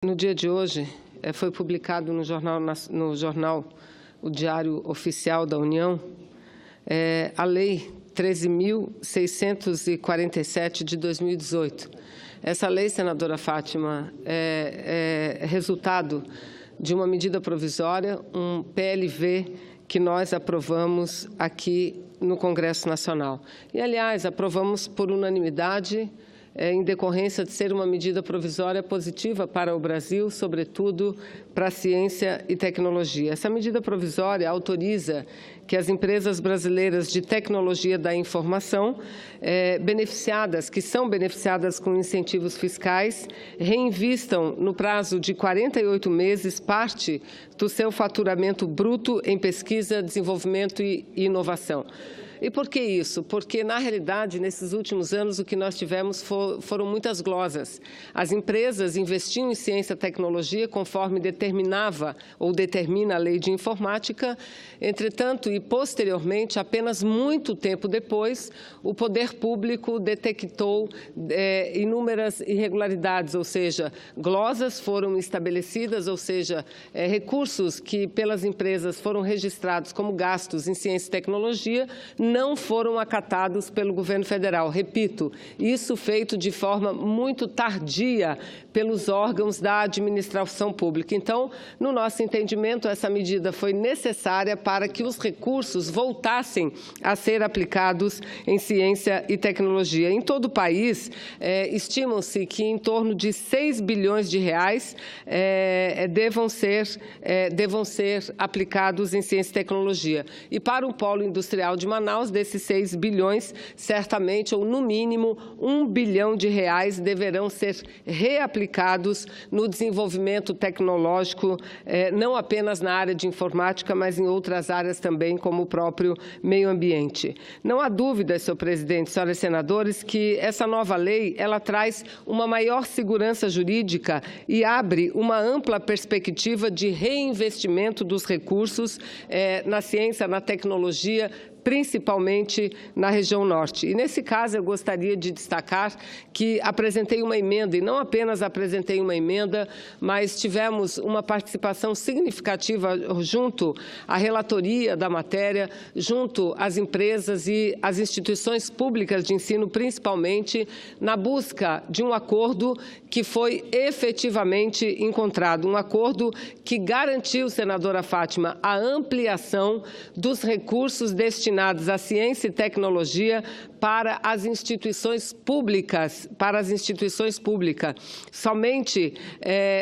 No dia de hoje, foi publicado no jornal O Diário Oficial da União, a Lei 13.647 de 2018. Essa lei, senadora Fátima, é resultado de uma medida provisória, um PLV que nós aprovamos aqui no Congresso Nacional. E, aliás, aprovamos por unanimidade, em decorrência de ser uma medida provisória positiva para o Brasil, sobretudo para a ciência e tecnologia. Essa medida provisória autoriza que as empresas brasileiras de tecnologia da informação, que são beneficiadas com incentivos fiscais, reinvistam no prazo de 48 meses parte do seu faturamento bruto em pesquisa, desenvolvimento e inovação. E por que isso? Porque, na realidade, nesses últimos anos, o que nós tivemos foram muitas glosas. As empresas investiam em ciência e tecnologia conforme determinava ou determina a lei de informática. Entretanto, e posteriormente, apenas muito tempo depois, o poder público detectou inúmeras irregularidades, ou seja, glosas foram estabelecidas, ou seja, recursos que pelas empresas foram registrados como gastos em ciência e tecnologia, não foram acatados pelo governo federal. Repito, isso feito de forma muito tardia pelos órgãos da administração pública. Então, no nosso entendimento, essa medida foi necessária para que os recursos voltassem a ser aplicados em ciência e tecnologia. Em todo o país, estimam-se que em torno de 6 bilhões de reais devam ser aplicados em ciência e tecnologia. E para o polo industrial de Manaus, desses 6 bilhões, certamente, ou no mínimo, 1 bilhão de reais deverão ser reaplicados no desenvolvimento tecnológico, não apenas na área de informática, mas em outras áreas também, como o próprio meio ambiente. Não há dúvida, senhor presidente, senhoras e senadores, que essa nova lei ela traz uma maior segurança jurídica e abre uma ampla perspectiva de reinvestimento dos recursos na ciência, na tecnologia, principalmente na região norte. E, nesse caso, eu gostaria de destacar que apresentei uma emenda, e não apenas apresentei uma emenda, mas tivemos uma participação significativa junto à relatoria da matéria, junto às empresas e às instituições públicas de ensino, principalmente, na busca de um acordo que foi efetivamente encontrado, um acordo que garantiu, senadora Fátima, a ampliação dos recursos destinados à ciência e tecnologia para as instituições públicas, Somente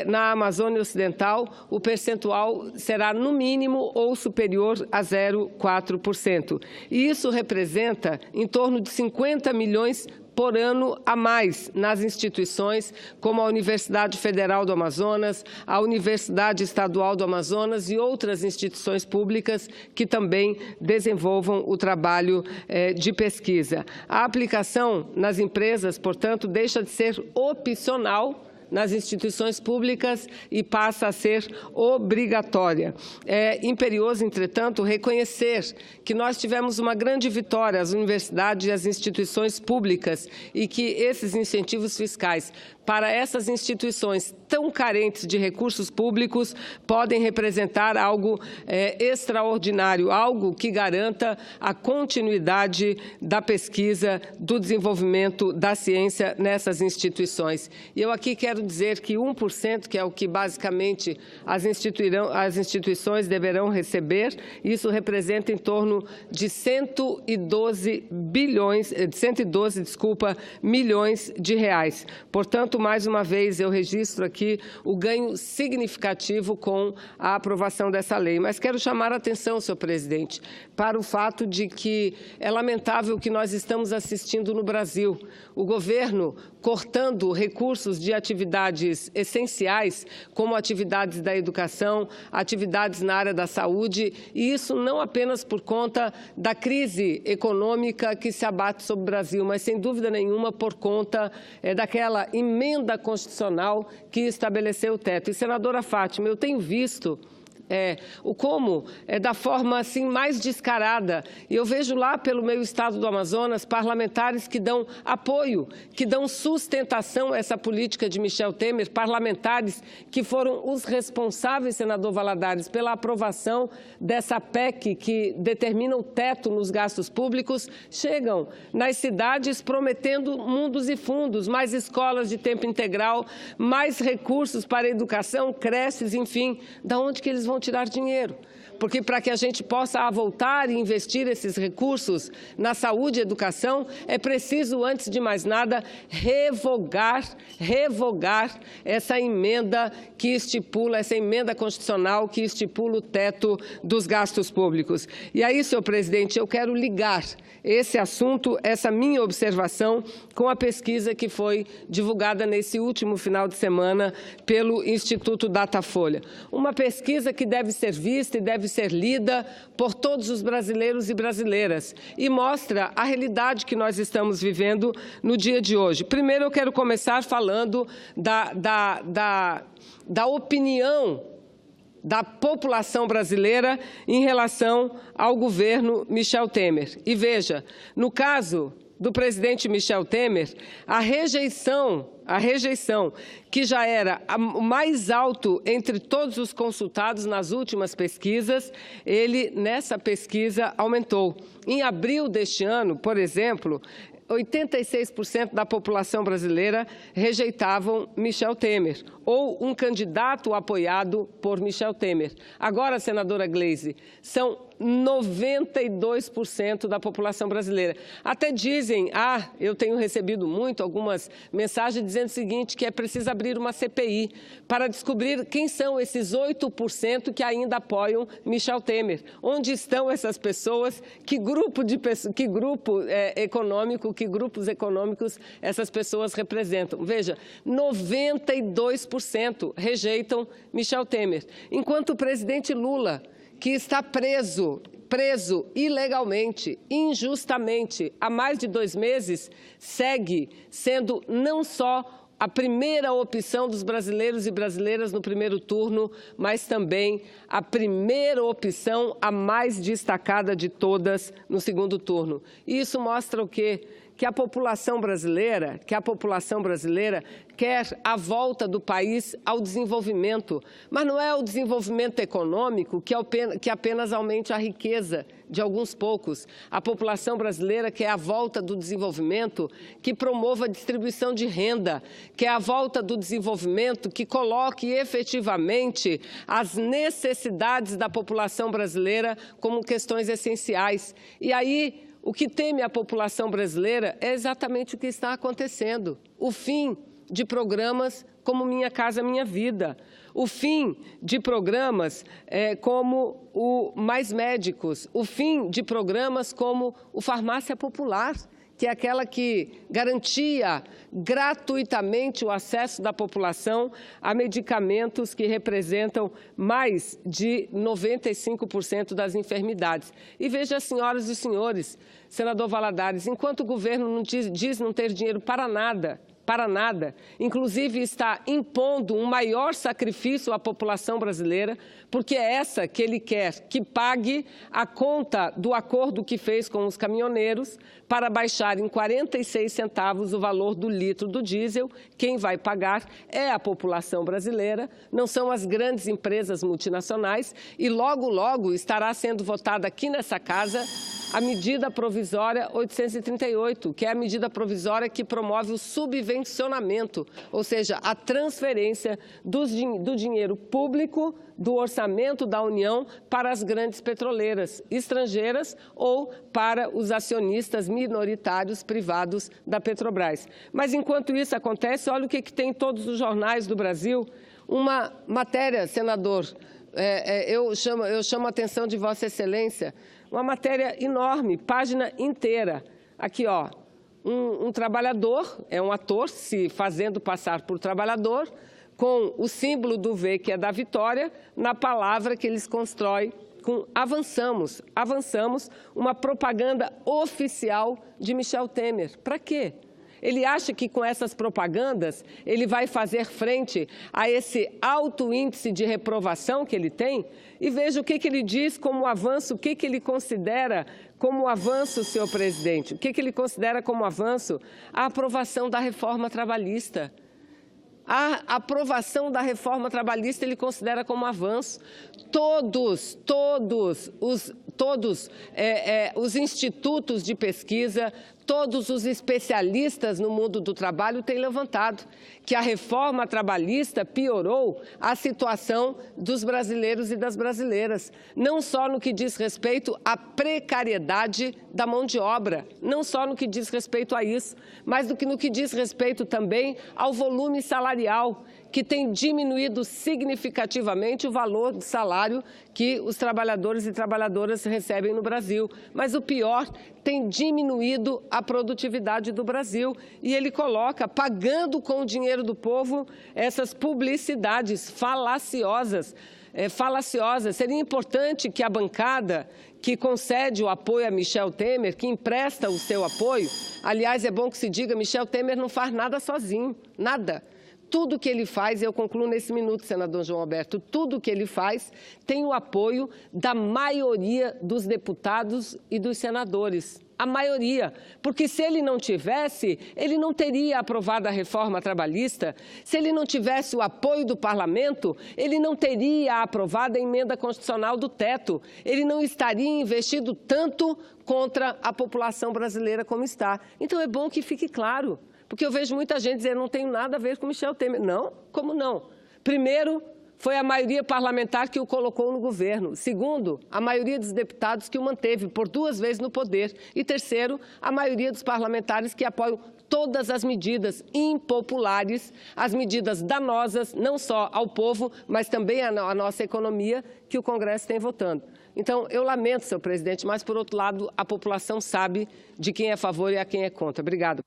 na Amazônia Ocidental, o percentual será no mínimo ou superior a 0,4%. E isso representa em torno de 50 milhões por ano a mais nas instituições como a Universidade Federal do Amazonas, a Universidade Estadual do Amazonas e outras instituições públicas que também desenvolvam o trabalho de pesquisa. A aplicação nas empresas, portanto, deixa de ser opcional nas instituições públicas e passa a ser obrigatória. É imperioso, entretanto, reconhecer que nós tivemos uma grande vitória, as universidades e as instituições públicas, e que esses incentivos fiscais para essas instituições tão carentes de recursos públicos podem representar algo extraordinário, algo que garanta a continuidade da pesquisa, do desenvolvimento da ciência nessas instituições. E eu aqui quero dizer que 1%, que é o que basicamente as instituições deverão receber, isso representa em torno de 112 milhões de reais. Portanto, mais uma vez, eu registro aqui o ganho significativo com a aprovação dessa lei. Mas quero chamar a atenção, senhor presidente, para o fato de que é lamentável o que nós estamos assistindo no Brasil. O governo cortando recursos de atividades essenciais, como atividades da educação, atividades na área da saúde, e isso não apenas por conta da crise econômica que se abate sobre o Brasil, mas, sem dúvida nenhuma, por conta daquela emenda constitucional que estabeleceu o teto. E, senadora Fátima, eu tenho visto da forma assim, mais descarada. E eu vejo lá pelo meu estado do Amazonas parlamentares que dão apoio, que dão sustentação a essa política de Michel Temer, parlamentares que foram os responsáveis, senador Valadares, pela aprovação dessa PEC que determina o teto nos gastos públicos, chegam nas cidades prometendo mundos e fundos, mais escolas de tempo integral, mais recursos para a educação, creches, enfim, da onde que eles vão tirar dinheiro? Porque para que a gente possa voltar e investir esses recursos na saúde e educação, é preciso, antes de mais nada, revogar essa emenda que estipula, essa emenda constitucional que estipula o teto dos gastos públicos. E aí, senhor presidente, eu quero ligar esse assunto, essa minha observação, com a pesquisa que foi divulgada nesse último final de semana pelo Instituto Datafolha. Uma pesquisa que deve ser vista e deve ser lida por todos os brasileiros e brasileiras e mostra a realidade que nós estamos vivendo no dia de hoje. Primeiro, eu quero começar falando da opinião da população brasileira em relação ao governo Michel Temer. E veja, no caso do presidente Michel Temer, a rejeição que já era o mais alto entre todos os consultados nas últimas pesquisas, ele, nessa pesquisa, aumentou. Em abril deste ano, por exemplo, 86% da população brasileira rejeitavam Michel Temer, ou um candidato apoiado por Michel Temer. Agora, senadora Gleisi, são 92% da população brasileira. Até dizem, eu tenho recebido algumas mensagens dizendo o seguinte, que é preciso abrir uma CPI para descobrir quem são esses 8% que ainda apoiam Michel Temer. Onde estão essas pessoas? Que grupos econômicos essas pessoas representam? Veja, 92% rejeitam Michel Temer. Enquanto o presidente Lula, que está preso ilegalmente, injustamente, há mais de 2 meses, segue sendo não só a primeira opção dos brasileiros e brasileiras no primeiro turno, mas também a primeira opção, a mais destacada de todas, no segundo turno. E isso mostra o quê? Que a população brasileira quer a volta do país ao desenvolvimento, mas não é o desenvolvimento econômico que apenas aumente a riqueza de alguns poucos. A população brasileira quer a volta do desenvolvimento que promova a distribuição de renda, quer a volta do desenvolvimento que coloque efetivamente as necessidades da população brasileira como questões essenciais. E aí, o que teme a população brasileira é exatamente o que está acontecendo. O fim de programas como Minha Casa Minha Vida. O fim de programas como o Mais Médicos. O fim de programas como o Farmácia Popular, que é aquela que garantia gratuitamente o acesso da população a medicamentos que representam mais de 95% das enfermidades. E veja, senhoras e senhores, senador Valadares, enquanto o governo diz não ter dinheiro para nada, inclusive está impondo um maior sacrifício à população brasileira, porque é essa que ele quer que pague a conta do acordo que fez com os caminhoneiros para baixar em 46 centavos o valor do litro do diesel. Quem vai pagar é a população brasileira, não são as grandes empresas multinacionais, e logo, logo estará sendo votada aqui nessa casa a medida provisória 838, que é a medida provisória que promove o subvencionamento, ou seja, a transferência do dinheiro público do orçamento da União para as grandes petroleiras estrangeiras ou para os acionistas minoritários privados da Petrobras. Mas, enquanto isso acontece, olha o que tem em todos os jornais do Brasil. Uma matéria, senador, eu chamo a atenção de Vossa Excelência, uma matéria enorme, página inteira. Aqui, ó, um trabalhador, um ator se fazendo passar por trabalhador, com o símbolo do V, que é da vitória, na palavra que eles constroem com avançamos, uma propaganda oficial de Michel Temer. Para quê? Ele acha que com essas propagandas ele vai fazer frente a esse alto índice de reprovação que ele tem? E veja o que ele diz como avanço, o que ele considera como avanço, senhor presidente. O que ele considera como avanço? A aprovação da reforma trabalhista. A aprovação da reforma trabalhista ele considera como avanço. Todos os institutos de pesquisa, todos os especialistas no mundo do trabalho têm levantado que a reforma trabalhista piorou a situação dos brasileiros e das brasileiras, não só no que diz respeito à precariedade da mão de obra, não só no que diz respeito a isso, mas no que diz respeito também ao volume salarial, que tem diminuído significativamente o valor do salário que os trabalhadores e trabalhadoras recebem no Brasil. Mas o pior, tem diminuído a produtividade do Brasil. E ele coloca, pagando com o dinheiro do povo, essas publicidades falaciosas. Seria importante que a bancada que concede o apoio a Michel Temer, que empresta o seu apoio, aliás, é bom que se diga, Michel Temer não faz nada sozinho, nada. Tudo que ele faz, eu concluo nesse minuto, senador João Alberto, tudo que ele faz tem o apoio da maioria dos deputados e dos senadores. A maioria, porque se ele não tivesse, ele não teria aprovado a reforma trabalhista, se ele não tivesse o apoio do parlamento, ele não teria aprovado a emenda constitucional do teto, ele não estaria investido tanto contra a população brasileira como está. Então é bom que fique claro. Porque eu vejo muita gente dizer, não tenho nada a ver com Michel Temer. Não, como não? Primeiro, foi a maioria parlamentar que o colocou no governo. Segundo, a maioria dos deputados que o manteve por 2 vezes no poder. E terceiro, a maioria dos parlamentares que apoiam todas as medidas impopulares, as medidas danosas, não só ao povo, mas também à nossa economia, que o Congresso tem votando. Então, eu lamento, senhor presidente, mas, por outro lado, a população sabe de quem é a favor e a quem é contra. Obrigado.